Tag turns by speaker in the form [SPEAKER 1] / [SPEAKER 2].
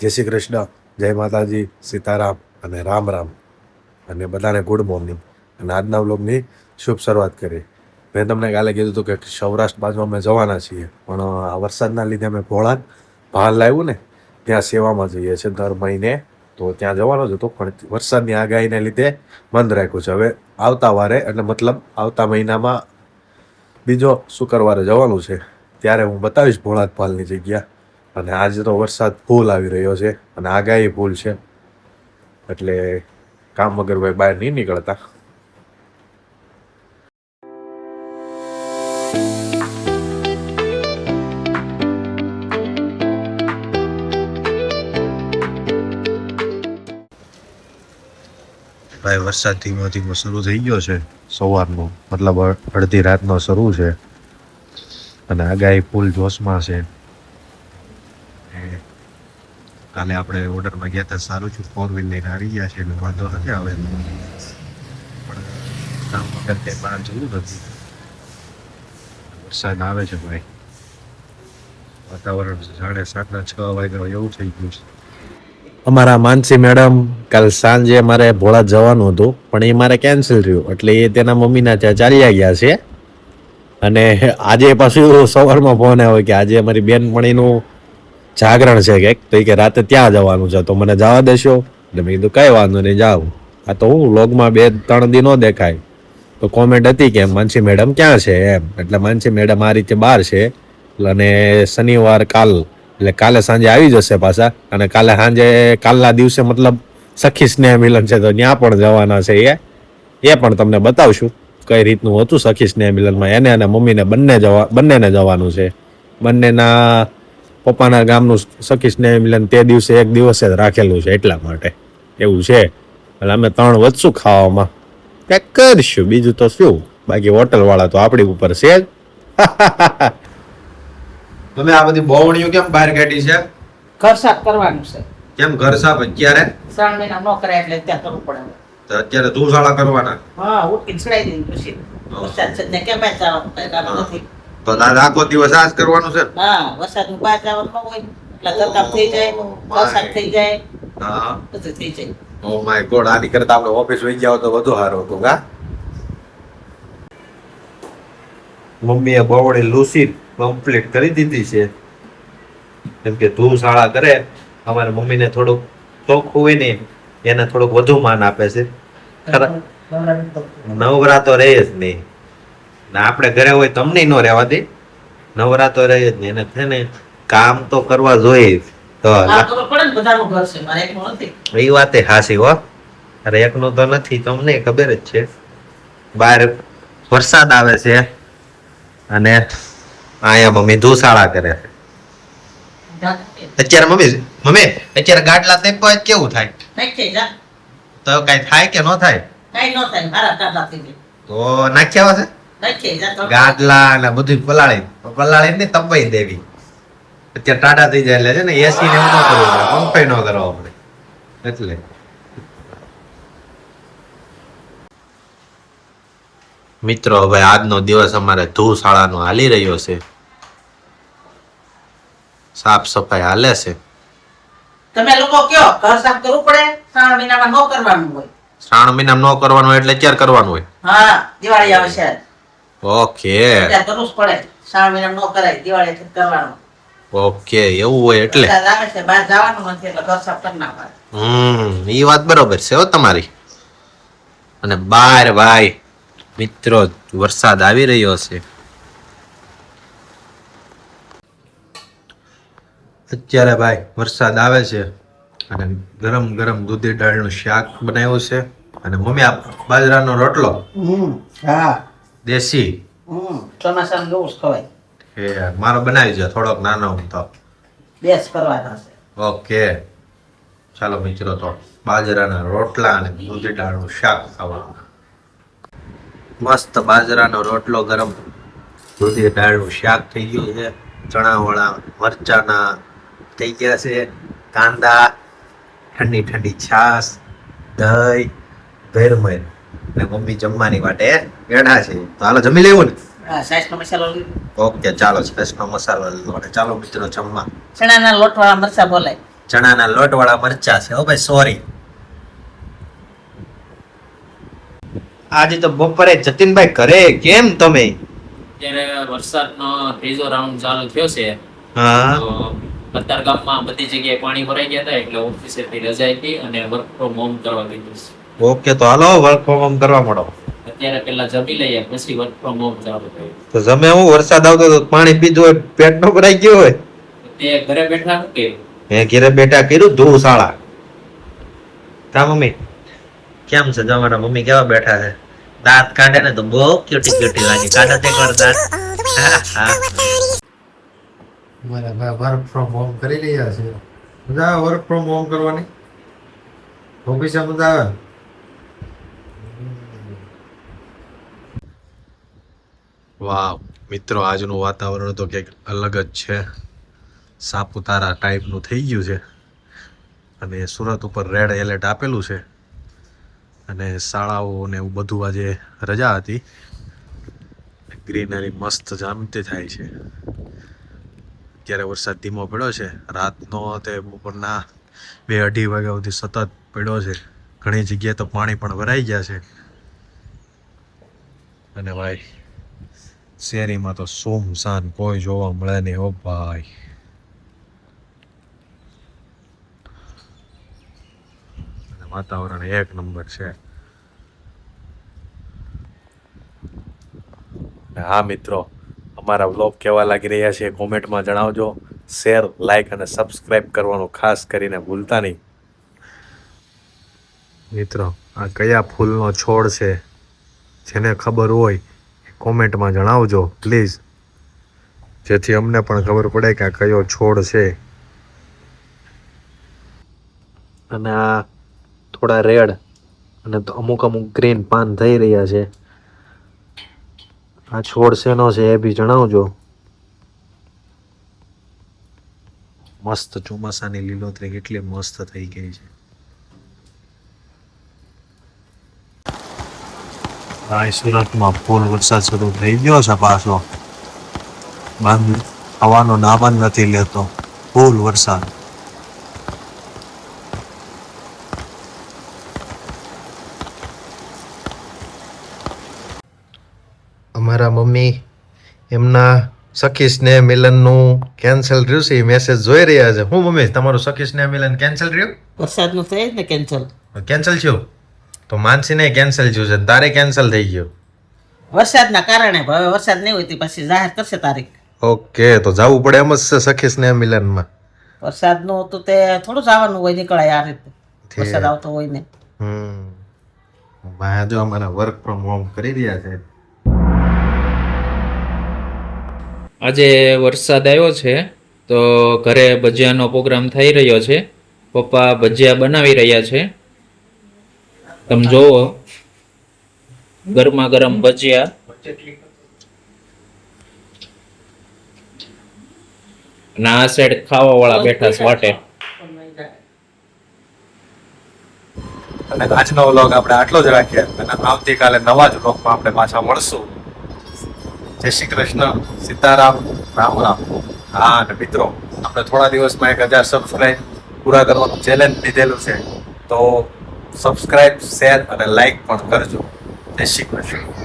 [SPEAKER 1] જય શ્રી કૃષ્ણ, જય માતાજી, સીતારામ અને રામ રામ અને બધાને ગુડ મોર્નિંગ. અને આજના વ્લોગની શુભ શરૂઆત કરી. મેં તમને કાલે કીધું હતું કે સૌરાષ્ટ્ર બાજુ અમે જવાના છીએ, પણ આ વરસાદના લીધે અમે ભોળાદ ભાલ લાવ્યું ને ત્યાં સેવામાં જઈએ છીએ દર મહિને, તો ત્યાં જવાનો જ હતો, પણ વરસાદની આગાહીને લીધે બંધ રાખ્યું છે. હવે આવતા વારે એટલે મતલબ આવતા મહિનામાં બીજો શુક્રવારે જવાનું છે, ત્યારે હું બતાવીશ ભોળાદ ભાલની જગ્યા. અને આજે તો વરસાદ ફૂલ આવી રહ્યો છે અને આગાહી ફૂલ છે, એટલે કામ વગર ભાઈ બહાર નહીં નીકળતા. ભાઈ વરસાદ ધીમો ધીમો શરૂ થઈ ગયો છે સવારનો, મતલબ અડધી રાતનો શરૂ છે અને આગાહી ફૂલ જોશમાં છે. કાલે આપણે ઓર્ડરમાં ગયા હતા, સારું છે 4 વ્હીલ લઈને આવી ગયા છે એટલે વાંધો નથી આવે, પણ કામ વગર તે બહાર જવું નથી. વરસાદ આવે છે ભાઈ, વાતાવરણ 6:30 વાગ્યા એવું થઈ ગયું છે. અમારા માનસી મેડમ કાલ સાંજે મારે ભોળાદ જવાનું હતું, પણ એ મારે કેન્સલ થયું, એટલે એ તેના મમ્મીના ત્યાં ચાલ્યા ગયા છે. અને આજે પાછું સવારમાં ફોન આવ્યો કે આજે અમારી બેનપણીનું જાગરણ છે કંઈક, તો એ કે રાતે ત્યાં જવાનું છે, તો મને જવા દેશો? એટલે મેં કીધું કઈ વાંધો નહીં, જાઉં. આ તો હું વ્લોગમાં 2-3 દી ન દેખાય, તો કોમેન્ટ હતી કે માનસી મેડમ ક્યાં છે એમ. એટલે માનસી મેડમ આ રીતે બહાર છે, અને શનિવાર કાલ એટલે કાલે સાંજે આવી જશે પાછા. અને કાલે સાંજે કાલના દિવસે મતલબ સખી સ્નેહ મિલન છે, તો ત્યાં પણ જવાના છે. એ પણ તમને બતાવશું કઈ રીતનું હતું સખી સ્નેહ મિલનમાં. એને અને મમ્મીને બંનેને જવાનું છે. બંનેના પપ્પાના ગામનું સખી સ્નેહ મિલન તે દિવસે એક દિવસે જ રાખેલું છે, એટલા માટે એવું છે. એટલે અમે 3 વધશું ખાવામાં, કંઈક કરશું, બીજું તો શું. બાકી હોટલ વાળા તો આપણી ઉપર છે જ. તમે આ બધી બોવણીઓ કેમ બહાર કાઢી છે?
[SPEAKER 2] ઘર સાફ કરવાનું છે.
[SPEAKER 1] કેમ ઘર સાફ અત્યારે?
[SPEAKER 2] 3 મહિના નો કરાય એટલે ત્યાં કરવું પડે.
[SPEAKER 1] તો અત્યારે ધૂળશાળા કરવાના?
[SPEAKER 2] હા, ઉઠીને ચડાઈ દીધું પછી. વરસાદ છે ને કેમ બહાર જવાનું કઈ કામ નથી.
[SPEAKER 1] તો આખો દિવસ આ જ કરવાનું છે?
[SPEAKER 2] હા, વરસાદનું બહાર જવાનું ન હોય એટલે ઘરકામ થઈ જાય, વરસાદ થઈ જાય.
[SPEAKER 1] હા,
[SPEAKER 2] બધું થઈ જાય.
[SPEAKER 1] ઓ માય ગોડ, આની કરતા આપણે ઓફિસ વહી ગયા તો વધુ સારું હતું. કા મમ્મીએ બોવડી લૂસી કમ્પ્લીટ કરી દીધી છે, કેમ કે ધૂળશાળા કરે અમારી મમ્મીને થોડુંક શોખ હોય ને, એને થોડુંક વધુ માન આપે છે. નવરા તો રહે જ નહીં ને, આપણે ઘરે હોય તમને ન રહેવા દે, નવરા તો રહે જ નહીં. એને છે ને કામ તો કરવા જોઈએ. તો
[SPEAKER 2] આ ખબર પડે ને બધાનું ઘર છે, મારે એકનું નથી.
[SPEAKER 1] એ વાતે હાસી હો, અરે એકનું તો નથી, તમને ખબર જ છે. બહાર વરસાદ આવે છે અને અહીંયા મમ્મી ધૂળશાળા કરે છે. અત્યારે મમ્મી અત્યારે ગાડલા તેપો કેવું થાય?
[SPEAKER 2] નાખી જા.
[SPEAKER 1] તો કઈ થાય કે ન થાય?
[SPEAKER 2] કઈ ન થાય, મારા ટાટા થઈ ગઈ.
[SPEAKER 1] તો નાખ્યા છે
[SPEAKER 2] નાખી જા તો.
[SPEAKER 1] ગાડલા ને બધું પલાળી ને તપાઈ દેવી. અત્યારે ટાટા થઈ જાય એટલે છે ને એસી ને એવું ન કરવું પડે, પંખો ન કરવો પડે. એટલે મિત્રો હવે આજનો દિવસ અમારે ધૂળશાળાનો હાલી રહ્યો છે, સાફ સફાઈ હાલે છે.
[SPEAKER 2] તમે લોકો કયો ઘર સાફ કરવું પડે? 3 મહિનામાં ન કરવાનું હોય.
[SPEAKER 1] 3 મહિનામાં ન કરવાનું એટલે ક્યારે કરવાનું હોય?
[SPEAKER 2] હા, દિવાળી આવે છે
[SPEAKER 1] ઓકે
[SPEAKER 2] ત્યારે કરવું જ પડે. 3 મહિનામાં ન કરાય, દિવાળી થી કરવાનું.
[SPEAKER 1] ઓકે એવું હોય એટલે
[SPEAKER 2] વરસાદ આવે છે, બહાર જવાનું નથી એટલે ઘર સાફ કરી નાખવાનું.
[SPEAKER 1] એ વાત બરોબર છે હો તમારી. અને બાર ભાઈ મિત્રો વરસાદ આવી રહ્યો છે. અત્યારે ભાઈ વરસાદ આવે છે અને ગરમ ગરમ દૂધી દાળનું શાક બનાવ્યું છે, અને મમ્મી આ બાજરાનો રોટલો
[SPEAKER 2] હા,
[SPEAKER 1] દેશી
[SPEAKER 2] ચોમાસામાં જેવું જ ખવાય.
[SPEAKER 1] એ મારો બનાવી છે થોડોક નાનો તો
[SPEAKER 2] બેસ કરવાના છે.
[SPEAKER 1] ઓકે ચાલો મિત્રો, તો બાજરાના રોટલા અને દૂધી દાળનું શાક ખાવાનું. મસ્ત બાજરાનો રોટલો ગરમ, દૂધી દાળનું શાક થઈ ગયું છે, ચણાવાળા મરચાના થઈ ગયા છે, કાંદા, ઠંડી ઠંડી છાશ, દહીં, ભેરમેર ને મમ્મી જમવાની માટે બેઠા છે. તો હાલો જમી લેવું ને?
[SPEAKER 2] હા, સાઈઝનો મસાલો લીધો.
[SPEAKER 1] ઓકે ચાલો, સ્પેસનો મસાલો લીધો અને ચાલો મિત્રો જમવા.
[SPEAKER 2] ચણાના લોટવાળા મરચા બોલાય.
[SPEAKER 1] ચણાના લોટ વાળા મરચા છે. ઓ ભાઈ સોરી. આજે તો બપોરે જતીનભાઈ ઘરે કેમ તમે?
[SPEAKER 3] અત્યારે વરસાદનો ત્રીજો રાઉન્ડ ચાલુ થયો છે.
[SPEAKER 1] હા.
[SPEAKER 3] તો કતાર ગામમાં બધી જગ્યાએ પાણી ભરાઈ ગયા હતા એટલે ઓફિસેથી રજા આપી અને વર્ક ફ્રોમ હોમ કરવા કીધું છે.
[SPEAKER 1] ઓકે તો હાલો વર્ક ફ્રોમ હોમ કરવા માંડો.
[SPEAKER 3] અત્યારે પેલા જમી લઈએ પછી વર્ક ફ્રોમ હોમ ચાલુ થયું.
[SPEAKER 1] તો જમે હું વરસાદ આવતો તો પાણી પીધું હોય પેટ નો ભરાઈ ગયો હોય.
[SPEAKER 3] તે ઘરે બેઠા કે
[SPEAKER 1] મેં ઘેરે બેઠા કર્યું ધૂળ શાળા. કા મમ્મી કેમ છે? તમારા મમ્મી કેવા બેઠા છે? દાંત કાઢે ને તો બહુ ક્યુટી ક્યુટી લાગે. કાઢો તે કર દાંત. મારા ભાઈ વર્ક ફ્રોમ હોમ કરી રહ્યા છે. મજા આવે વર્ક ફ્રોમ હોમ કરવાની? ઓફિસે મજા આવે? વાવ મિત્રો, આજનું વાતાવરણ તો કંઈક અલગ જ છે. સાપુતારા ટાઈપનું થઈ ગયું છે અને સુરત ઉપર રેડ એલર્ટ આપેલું છે અને શાળાઓ ને એવું બધું આજે રજા હતી. ગ્રીનરી મસ્ત જામતી થાય છે. અત્યારે વરસાદ ધીમો પડ્યો છે. રાતનો તે બપોરના 2-2:30 વાગ્યા સુધી સતત પડ્યો છે. ઘણી જગ્યાએ તો પાણી પણ ભરાઈ ગયા છે. અને ભાઈ શેરીમાં તો સુમસાન, કોઈ જોવા મળે નહીં. ઓ ભાઈ વાતાવરણ એક નંબર છે. હા મિત્રો, અમારા વ્લોગ કેવા લાગી રહ્યા છે કોમેન્ટમાં જણાવજો. શેર, લાઈક અને સબસ્ક્રાઇબ કરવાનું ખાસ કરીને ભૂલતા નહીં. મિત્રો, આ કયા ફૂલનો છોડ છે જેને ખબર હોય કોમેન્ટમાં જણાવજો પ્લીઝ, જેથી અમને પણ ખબર પડે કે આ કયો છોડ છે. અને આ થોડા રેડ અને અમુક ગ્રીન પાન થઈ રહ્યા છે. આ છોડ શેનો છે એ બી જણાવજો. મસ્ત ચોમાસાની લીલોતરી કેટલી મસ્ત થઈ ગઈ છે. આ સુરતમાં ફૂલ વરસાદ શરૂ થઈ ગયો છે પાછો. બંધ થવાનો નામ જ નથી લેતો. ફૂલ વરસાદ. અમારા મમ્મી એમના સખી સ્નેહ મિલનનું કેન્સલ રહ્યું છે એ મેસેજ જોઈ રહ્યા છે. હું મમ્મી, તમારું સખી સ્નેહ મિલન કેન્સલ રહ્યું?
[SPEAKER 2] વરસાદનું થઈ જ ને કેન્સલ.
[SPEAKER 1] કેન્સલ થયું? તો માનસીને કેન્સલ થયું છે, તારે કેન્સલ થઈ ગયું.
[SPEAKER 2] વરસાદના કારણે હવે વરસાદ નહીં હોય તો પછી જાહેર કરશે તારીખ.
[SPEAKER 1] ઓકે, તો જવું પડે એમ જ છે સખી સ્નેહ મિલનમાં.
[SPEAKER 2] વરસાદનું તો તે થોડું જવાનું હોય, નીકળાય આ રીતે વરસાદ આવતો હોય ને.
[SPEAKER 1] ભાઈ જો અમારા વર્ક ફ્રોમ હોમ કરી રહ્યા છે.
[SPEAKER 3] આજે વરસાદ આવ્યો છે તો ઘરે ભજીયાનો પ્રોગ્રામ થઈ રહ્યો છે. પપ્પા ભજીયા બનાવી રહ્યા છે. તમે જોવો, ગરમા ગરમ ભજીયા. અને આ સાઈડ ખાવા વાળા બેઠા છે વાટે.
[SPEAKER 1] અને આજનો વ્લોગ આપણે આટલો જ રાખીએ અને આવતીકાલે નવા જ વ્લોગમાં આપણે પાછા મળશું. જય શ્રી કૃષ્ણ, સીતારામ, રામ રામ. હા અને મિત્રો, આપણે થોડા દિવસમાં 1000 સબસ્ક્રાઇબ પૂરા કરવાનું ચેલેન્જ લીધેલું છે, તો સબસ્ક્રાઇબ, શેર અને લાઈક પણ કરજો. જય શ્રી કૃષ્ણ.